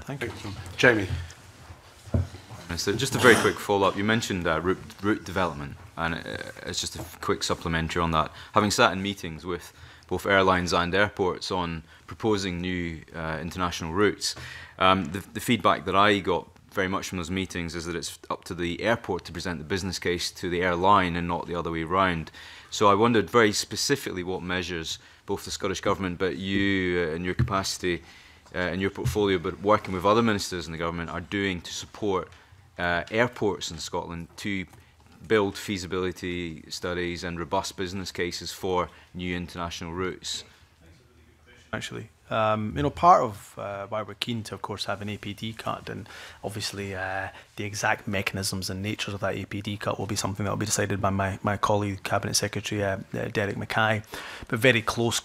Thank you. Jamie. So just a very quick follow-up. You mentioned route development, and it's just a quick supplementary on that. Having sat in meetings with both airlines and airports on proposing new international routes, the feedback that I got very much from those meetings is that it's up to the airport to present the business case to the airline and not the other way around. So I wondered very specifically what measures both the Scottish Government, but you in your capacity, in your portfolio, but working with other ministers in the government, are doing to support airports in Scotland to build feasibility studies and robust business cases for new international routes. Actually, you know, part of why we're keen to, of course, have an APD cut, and obviously the exact mechanisms and natures of that APD cut will be something that will be decided by my colleague, Cabinet Secretary Derek Mackay, but very close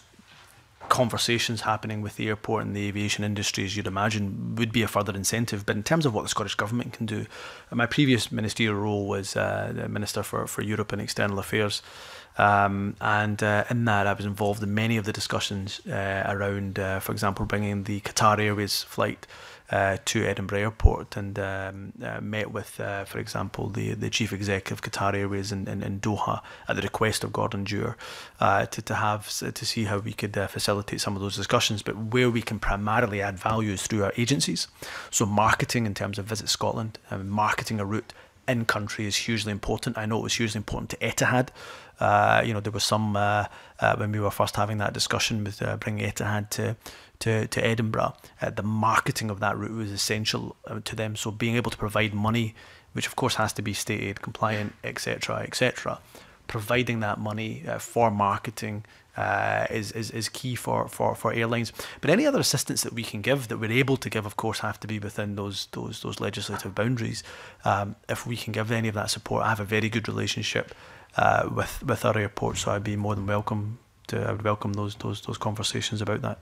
conversations happening with the airport and the aviation industry, as you'd imagine, would be a further incentive. But in terms of what the Scottish Government can do, my previous ministerial role was the Minister for Europe and External Affairs, and in that I was involved in many of the discussions around, for example, bringing the Qatar Airways flight to Edinburgh Airport, and met with, for example, the Chief Executive of Qatar Airways in Doha at the request of Gordon Dewar to see how we could facilitate some of those discussions. But where we can primarily add value is through our agencies. So marketing in terms of Visit Scotland, marketing a route in country is hugely important. I know it was hugely important to Etihad. You know, there was some when we were first having that discussion with bringing Etihad to Edinburgh, the marketing of that route was essential to them. So being able to provide money, which of course has to be state aid compliant, etc., providing that money for marketing is key for airlines. But any other assistance that we can give, that we're able to give, of course, have to be within those legislative boundaries. If we can give any of that support, I have a very good relationship with our airport, so I'd be more than welcome to. I would welcome those conversations about that.